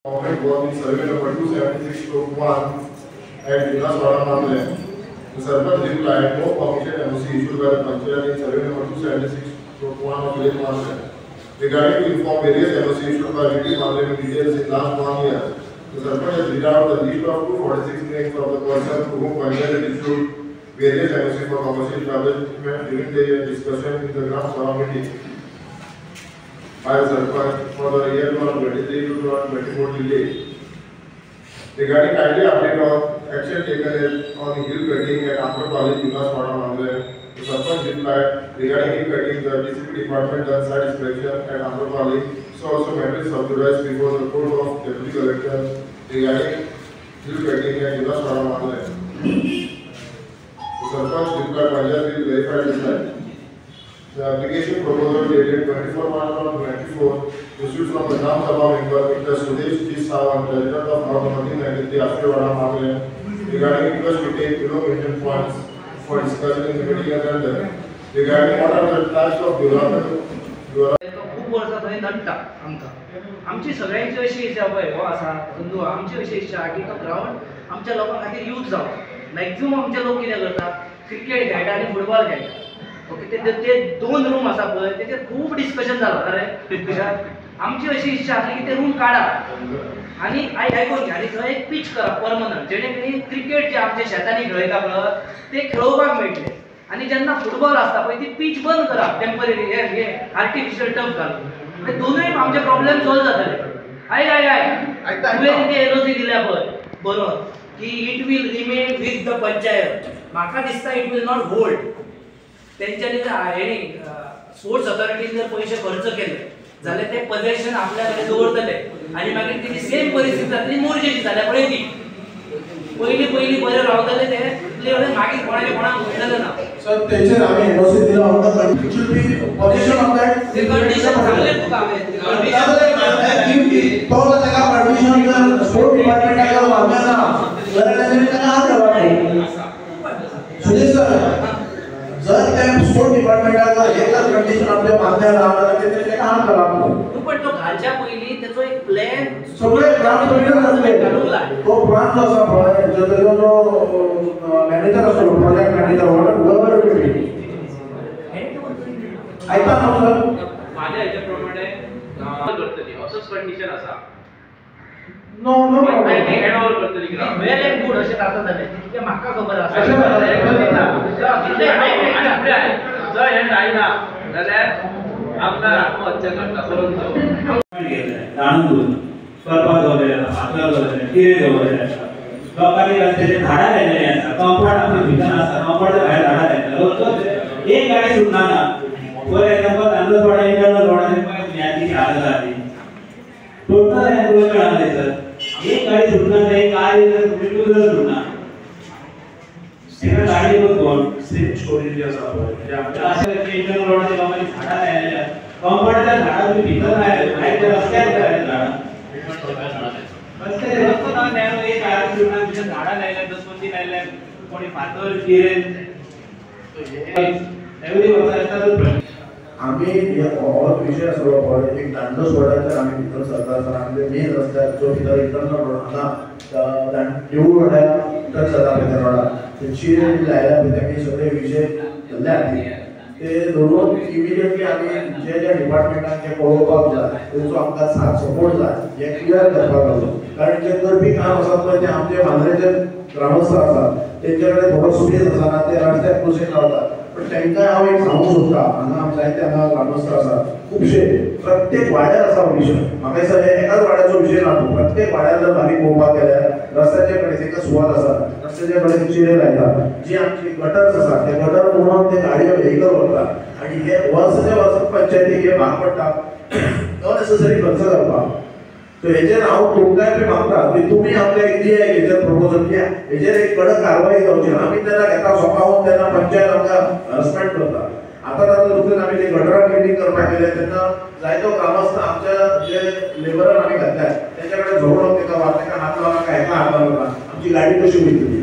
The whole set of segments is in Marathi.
Government work in survey number 276/1 at Vinaswara Mandle. The Sarpanch replied, no permission NOC issued by the Panchayat in survey number 276/1 of village Mandle. Regarding to inform various NOC issued by village Mandle in details in last 1 year, the Sarpanch has read out the list of 246 names of the persons to whom Panchayat issued various NOC for commercial establishment during the discussion in the Gram Sabha meeting. By the Sarpanch for the year 2023 to 2024 delay. Regarding kindly update on action taken on hill cutting at Amrapali, Vinaswara Mandle, the Sarpanch replied regarding hill cutting, the DCP department done site inspection at Amrapali, so also matters subjudiced before the court of deputy collector regarding hill cutting at Vinaswara Mandle. The Sarpanch replied Panchayat will verify this site. The application proposal dated 24/1/2024 issued from the Gram Sabha member Mr. Sudesh G. Sawant, President of North 1993 Ashwara Mandle, regarding request to take kilometer funds for discussion in the meeting agenda. Regarding what are the types of development. खूप वर्षात थंय नडटा आमकां. आमची सगळ्यांची अशी इच्छा पळय हो आसा बंधू, आमची अशी इच्छा की तो ग्राउंड आमच्या लोकां खातीर यूज जावं. मॅक्झिमम आमचे लोक कितें करतात, क्रिकेट खेळटा आनी फुटबॉल खेळटा. ओके, ते 2 रूम आसा पळय तेचेर खूब डिस्कशन जालां. अरे आमची अशी इच्छा आसली की ते रूम काडा आनी आयकून घे आनी थंय एक पीच करा परमनंट, जेणे करून क्रिकेट जे आमच्या शेतांनी खेळटा पळय ते खेळोवपाक मेळटले. आनी जेन्ना फुटबॉल आसता पळय ती पीच बंद करा टेम्पररी, हे आर्टिफिशियल टर्फ घालून. म्हणजे दोनूय आमचे प्रॉब्लेम सॉल्व जातले. तुवें ते एनओसी दिल्या पळय बरोबर की it will remain with the panchayat. म्हाका दिसता इट वील नॉट होल्ड. त्यांच्यानी स्पोर्ट्स अथॉरिटीन जर पैसे खर्च केले जाल्यार ते पोजेशन आपल्या कडेन दवरतले आनी मागीर ती सेम परिस्थिती जातली मोर्जेची जाल्यार पळय ती पयली बरे रावतले ते मागीर कोणाचे कोणाक म्हणटले ना. सर तेचेर आमी एनओसी दिला आमकां condition be position of that ते कंडिशन सांगले तुका हांवें तो ताका परमिशन जर स्पोर्ट डिपार्टमेंटाक मागना जाल्यार ताणें ताका हात घालपाक. सुनील सर जर ते स्पोर्ट डिपार्टमेंटाक एकच कंडिशन आपल्या मागण्या लावला तर ते काम करप. पण तो घालच्या पयलीं तेचो एक प्लॅन सगळे ग्राम सभेन आसले. तो प्लॅन जो आसा पळय जो मॅनेजर आसलो प्रोजेक्ट मॅनेजर वॉटर आयता न्हू सर. माझ्या हेच्या प्रमाणे करतली असोच कंडिशन आसा. नो नो हँड ओव्हर करतली ग्राम वेल एंड गुड अशें जाता जाल्यार ते म्हाका खबर आसा. जर हें जायना जाल्यार आमकां आत्महत्या करता परंतु जाणून करपाक दवरलेले आसा, फातर दवरलेले, किरे दवरलेले आसा. लोकांनी रस्त्याचे झाडां लायलेली आसा, कंपाउंड आमच्या भितर आसा, कंपाउंडाच्या भायर झाडां लायता. एक गाडी सुटना ना. फॉर एग्जांपल तांदूळपाडा इंटरनल रोडाचेर पळय ह्याची हालत जाली. टोटल एनक्रोचमेंट आसले सर. एक गाडी सुटना ना, एक कार सुटना. सेकंड गाडी कोण सेम स्टोरी जी आसा पळय आमच्या इंटरनल रोडाचेर लोकांनी झाडां लायलेली आसा. कंपाउंडाच्या झाडां तुम्ही भितर लायले, भायर रस्त्यार लायले झाडां. रस्तो ना नॅरो एक गाडी सुटना भितर झाडां लायल्या, दसवंती लायल्या, कोणी फातर किरे एवरी वर्सा येतातच. आम्ही हो विषय आसलो पळय एक दांडो सोडायचा आमी भितर सरता आसतना आमचे मेन रस्त्यार जो भितर इंटरनल रोड आसा देवूळ रोडार टच जाता पळय त्या रोडार ते चिरे लायल्या पळय तेमी सगळे विशय धरले हाती. ते धरून इमिडिएटली आमी जे डिपार्टमेंटान जे पळोवपाक जाय तेचो आमकां साथ सपोर्ट जाय हे क्लियर करपाक लागलो. कारण जे करपी काम आसा पळय ते आमचे मांद्रेचे ग्रामस्थ आसात तेंचे कडेन थोडो सुबेज आसना ते रस्त्याक कुशीक लावतात. पण तांकां हांव एक सांगूंक सोदतां हांगा जायते हांगा ग्रामस्थ आसात खुबशे प्रत्येक वाड्यार आसा हो विशय. म्हाका दिसता हे एकाच वाड्याचो विशय ना. प्रत्येक वाड्यार जर बारीक पळोवपाक गेल्यार रस्त्याचे कडेन तांकां सुवात आसा, रस्त्याचे कडेन चिरे लायतात. जी आमची गटर्स आसा ते गटर म्हणून ते गाडयो व्हेकल वतात आनी हे वर्साचे वर्स पंचायतीक हे भाग पडटा अननेसेसरी खर्च करपाक. सो हेजेर हांव तुमकांय बी मागता की तुमी आपल्याक दिया हेजेर प्रपोजल घ्या, हेजेर एक कडक कारवाई जावची. आमी तेन्ना घेता स्वताहून तेन्ना पंचायत आमकां हरसमेंट करता. आतां दुसरें आमी ते गटराक क्लिनींग करपाक गेले तेन्ना जायतो ग्रामस्थ आमच्या जे लेबरान आमी घातल्यात तेंच्या कडेन झगडोन ताका हात लावनाका हेका हात लावनाका आमची गाडी कशी वयतली.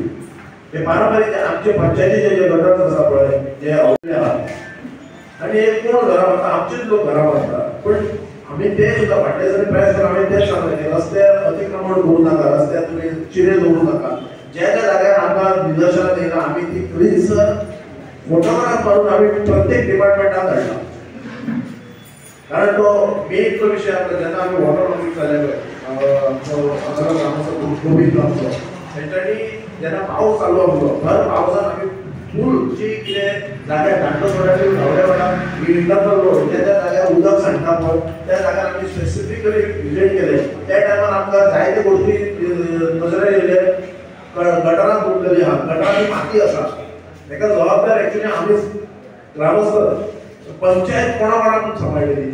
हे पारंपारीक आमचे पंचायतीचे जे गटर्स आसा पळय जे अवले आहात आनी एक कोण घरां बांदता आमचेच लोक घरां बांदता. पण आम्ही ते सुद्धा फाटल्या दिसांनी प्रयास करून आम्ही तेच सांगले की रस्त्यार अतिक्रमण करू नका, रस्त्यात तुम्ही चिरे दवरू नका. ज्या ज्या जाग्यार आमकां निदर्शनां येयना आमी ती खरीसर फोटोग्राफ करून आमी प्रत्येक डिपार्टमेंटाक धाडला. कारण तो मेन तो विशय आसलो जेन्ना आमी वॉटर लॉगिंग जाले गोविंद आमचो तेंच्यांनी जेन्ना पावस चालू आसलो भर पावसान आमी फूल जी कितें जाग्यार धाडलो थोड्या ढवळे वाडा इंटरनल रोड ज्या ज्या जाग्यार उदक सांडटा पळय त्या जाग्यार आमी स्पेसिफिकली विजीट केले. त्या टायमार आमकां जायते गोश्टी नजरेर येयले. गटारां तुटलेली आहा, गटारांनी माती आसा, ताका जबाबदार एक्चुअली आमी ग्रामस्थ पंचायत कोणाकोणाक सांबाळलेली.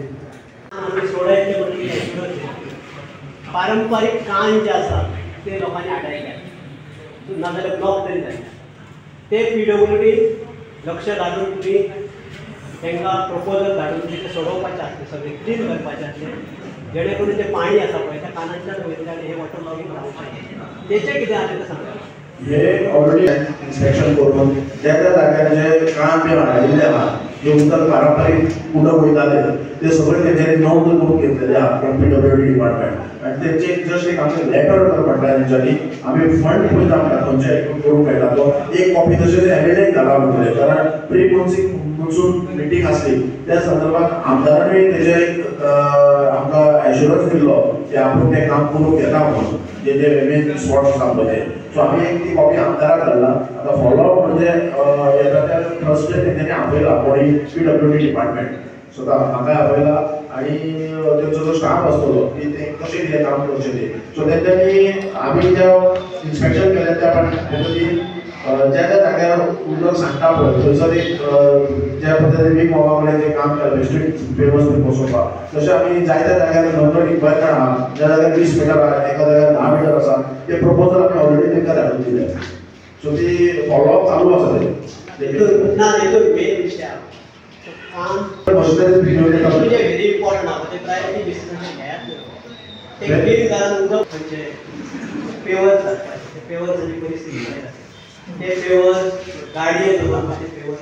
आमी सोडायचे म्हणजे पारंपारीक कान जे आसा ते लोकांनी आडायल्या नाजाल्यार ब्लॉक तरी जाले. ते PWD लक्ष घालून तुमी तांकां प्रपोजल धाडून ते सोडोवपाचें आसलें, सगळें क्लीन करपाचें आसलें जेणे करून तें पाणी आसा पळय त्या कानांच्यान वयतलें आनी हे वॉटर लॉगिंग रावपाचें. तेचें कितें आसा तें सांगता. हे ऑलरेडी इन्स्पेक्शन करून ज्या त्या जाग्यार जे काम बी हाडिल्ले आहा जे उदक पारंपारीक उदक वयताले ते सगळे तेंच्यांनी नोंद करून घेतलेले आहा PWD डिपार्टमेंट आनी तेंचे जस्ट एक आमकां लेटर पडटा तेंच्यांनी आमी फंड पयलीं आमकां खंयच्या हितून करूंक मेळटा तो एक कॉपी तशें एविडेंट घाला म्हणटलें. कारण प्री मॉन्सून मिटींग आसली त्या संदर्भात आमदारांनी तेजे एक आमकां एश्युरन्स दिल्लो की आपूण तें काम करून घेता म्हणून जे जे मेन स्पॉट्स आसा पळय ते. सो आमी एक ती कॉपी आमदाराक घालला. आतां फॉलोअप म्हणजे येता त्या थर्सडे तेंच्यांनी आपयला कोणी PWD डिपार्टमेंट. सो म्हाका आपयला आनी तेंचो जो स्टाफ आसतलो की ते कशें कितें काम करचें तें. सो तेंच्यांनी आमी जें इन्स्पेक्शन केलें त्या पद्दतीन ज्या ज्या जाग्यार उदक सांडटा पळय थंयसर एक ज्या पद्दतीन वीक मोगा कडेन जें काम केलें स्ट्रीट वेवस्थीत बसोवपाक तशें आमी जायत्या जाग्यार नंबर बरें आहा ज्या जाग्यार 20 मीटर आहा एका जाग्यार 10 मीटर आसा ते प्रपोजल आमी ऑलरेडी तेंकां धाडून दिले. सो ती फॉलोअप चालू आसा तें. ना तेतून मेन विशय काम म्हणजे व्हेरी इम्पॉर्टंट आहा म्हणजे प्रायोरिटी डिसिजन घेयात. ते क्लीन करान उदक म्हणजे पेवर्स जावपाचे पेवर्साची परिस्थिती जायत आसा. ते पेवर्स गाडये दवरपाचे पेवर्स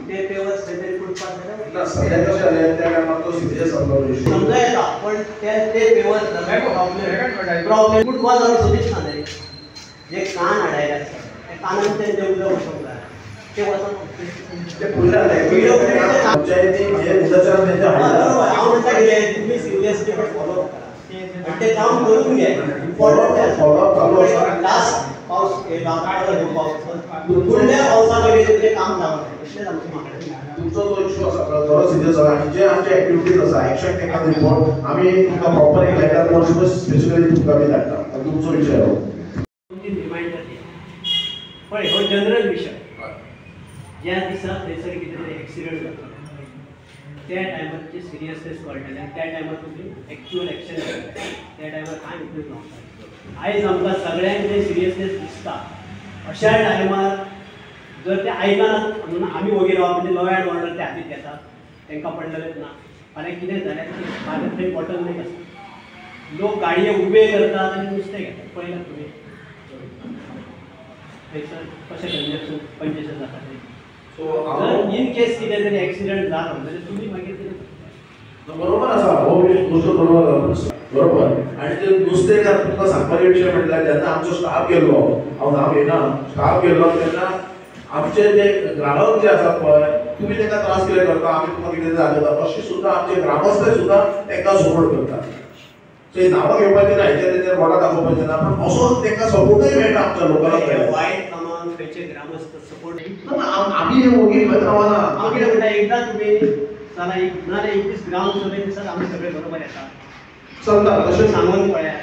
ते पेवर्स खंय तरी फुटपाक ना सगळ्यात कशें जालें त्या टायमार तो सिरियस आसलो विशय समजा येता पण ते पेवर्स प्रॉब्लेम फुटबॉल आमी सोदीत ना तरी जे कान हाडायले आसता ते कानांतल्यान जें उदक वचूंक जाय ते वचोन ते फुडल्या पंचायती हे निदर्शनां तेंच्या हाडला. हांव म्हणटा कितें तुमी सिरियसली फॉलो करा आनी ते काम करून घे. इम्पॉर्टंट फॉलोअप चालू आसा. लास्ट पावस हे गांवकार पावस फुडल्या पावसा मागीर तें काम जावं इतलेंच आमचें मागणें. तुमचो जो इश्यू आसा तो सिरियस आसा आनी जे आमचे एक्टिविटीज आसा एक्शन टेकन रिपोर्ट आमी तुमकां प्रॉपर एक लेटर करून स्पेसिफिकली तुमकां बी धाडटा. तुमचो विशय हो रिमाइंडर पळय हो जनरल विशय ज्या दिसा थंयसर कितें तरी एक्सिडंट जाता त्या टायमार सिरियसनेस कळटलें त्या टायमार तुमी एक्चुअल एक्शन घेतलें त्या टायमार कांय उपयोग ना. आयज आमकां सगळ्यांक जें सिरियसनेस दिसता अशा टायमार जर ते आयकनात म्हणून आमी वगीर रावप म्हणजे लॉ एंड ऑर्डर ते हातींत घेतात तांकां पडलेलेच ना. फाल्यां कितें जालें फाल्यां थंय बॉटलनेक आसता लोक गाडये उबे करतात आनी नुस्तें घेतात पळयलां तुमी थंयसर कशें कंजेशन जाता तें. जर इन केस कितें तरी एक्सिडंट जालो जाल्यार तुमी मागीर कितें बरोबर आसा हो गोष्ट बरोबर. आनी ते नुस्तें तुमकां सांगपाचे विशय म्हटल्यार जेन्ना आमचो स्टाफ गेल्लो हांव येना स्टाफ गेल्लो तेन्ना आमचे जे ग्राहक जे आसा पळय तुमी तांकां त्रास कितें करता आमी तुमकां कितें दाखयता अशें सुद्दां आमचे ग्रामस्थ सुद्दां तांकां सपोर्ट करता. सो नांवां घेवपाचें ना हेचेर तेचेर बोटां दाखोवपाचें ना पूण असो तांकां सपोर्टूय मेळटा आमच्या लोकांक. वायट कामांक खंयचे ग्रामस्थ सपोर्ट आमी हे वगीर खंय रावना. हांव कितें म्हणटा एकदां तुमी जाल्यार एक नाल्यार एक दीस ग्राम सभे दिसाक आमी सगळे बरोबर येता चलता तशें सांगून पळयात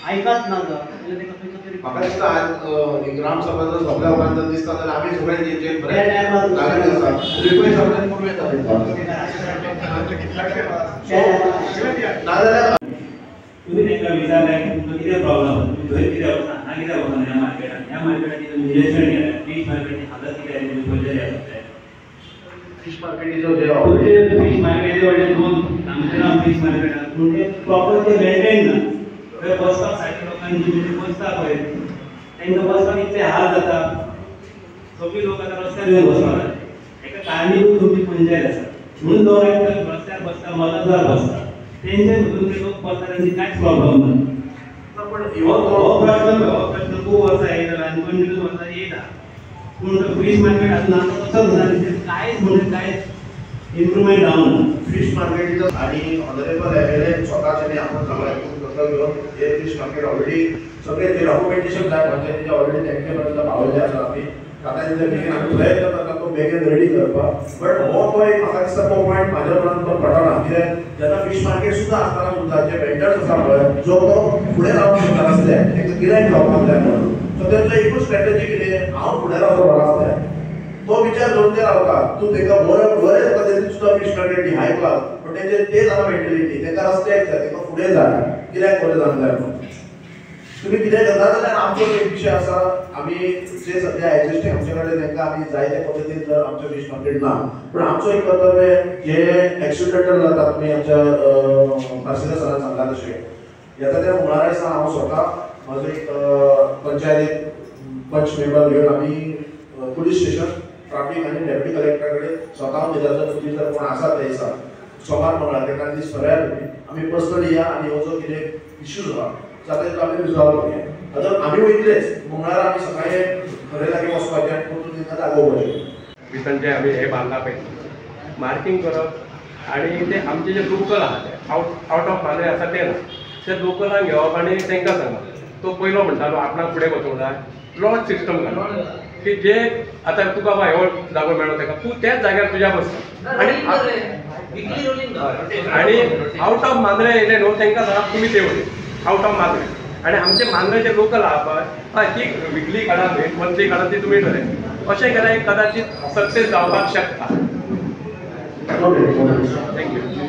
आयकात ना जाल्यार ताका खंयचो तरी म्हाका दिसता आज ग्राम सभा जर सोंपल्या उपरांत दिसता जाल्यार आमी सगळे जे त्या टायमार लागीं आसा रिक्वेस्ट सगळ्यांक करूं येता नाजाल्यार तुम्ही तांकां विचारलें की तुमचो कितें प्रॉब्लम तुमी थंय कितें वचना हांगा कितें वचना ह्या मार्केटान कितें निरीक्षण केलें फीश मार्केटाची हालत कितें आनी तुमी खंयचे आसता फिश मार्केटीचो जे तुमचे फीश मार्केट व्हडले दोन आमचे फीश मार्केटान पूण ते प्रॉपर ते मेंटेन ना थंय बसपाक सारके लोकांची म्हणजे बसता पळय तांकां बसपाक इतले हाल जाता सगळीं लोक आतां रस्त्यार येवन बसपाक लागले एका कारणीभूत तुमची पंचायत आसा म्हणून दवराक रस्त्यार बसता मदतदार बसता तेंचे मधून ते लोक बसता तांची कांयच प्रॉब्लम ना हो प्रश्न खूप वर्सां येयला आनी कंटिन्यू वर्सां येयला पूण फिश मार्केट आतां तसोच जाता कांयच म्हणजे कांयच इम्प्रुवमेंट जावना फिश मार्केट आणि ऑनरेबल एमएलए स्वतःचे आपण सगळं घेऊन हे फिश मार्केट ऑलरेडी सगळे ते डॉक्युमेंटेशन जाय पंचायतीचे ऑलरेडी तेंचे पर्यंत पावयले आसा आमी आता बेगीन आमी प्रयत्न करता तो बेगीन रेडी करपाक बट हो तो एक म्हाका दिसता तो पॉयंट म्हाज्या मनान तो पडना कित्याक जेन्ना फिश मार्केट सुद्दां आसतना सुद्दां जे वेंडर्स आसा पळय जो तो फुडें रावंक शकता नासले ताका गिरायक जावपाक जाय म्हणून सो तेंचो एकूच स्ट्रॅटेजी कितें हांव फुडें रावचो नासलें तो विचार करून ते रावता तूं ताका बरे पद्दतीन सुद्दां फिश मार्केट हाय क्लास पण तेंचे ते जाता मेंटेलिटी ताका रस्त्याक जाय ताका फुडें जाय गिरायक बरें जावंक जाय म्हणून तुम्ही कितें करता जाल्यार आमचो एक विशय आसा आमी जे सध्या एक्झिस्टिंग आमचे कडेन तांकां आमी जायते पद्दतीन जर आमचो फिश मार्केट ना पण आमचो एक कर्तव्य जे एक्सिडेंटल जाता तुमी आमच्या मार्सेला सरान सांगला तशें येता त्या मंगळारा दिसा हांव स्वता म्हाजो एक पंचायत पंच मेंबर घेवन आमी पुलीस स्टेशन ट्राफीक आनी डेप्युटी कलेक्टरा कडेन स्वता न्हिदाचो तुमी जर कोण आसा त्या दिसा सोमार मंगळार तेका दीस सगळ्या आमी पर्सनली या आनी हो जो कितें इश्यूज आसा जाता तो आमी रिजॉल्व करूया आतां आमी वयतलेच मंगळार आमी सकाळी घरा लागीं वचपाचें आनी परतून तेंकां दाखोवपाचें भितर जे आमी हे बांदला पळय मार्कींग करप आनी ते आमचे जे लोकल आहा ते आवट ऑफ मांद्रे आसा ते ना ते लोकलांक घेवप आनी तांकां सांगप तो पयलो म्हणटालो आपणाक फुडें वचूंक जाय लॉज सिस्टम घालप की जे आतां तुका बाबा हो जागो मेळ्ळो ताका तूं त्याच जाग्यार तुज्या बसता आनी आवट ऑफ मांद्रे येयले न्हू तांकां सांगप तुमी ते वचून आउट ऑफ मांद्रे आनी आमचे मांद्रे जे लोकल आहा पळय ती विकली काडा न्ही मंथली काडा ती तुमी ठरय अशें केल्यार कदाचित सक्सेस जावपाक शकता. Okay thank you.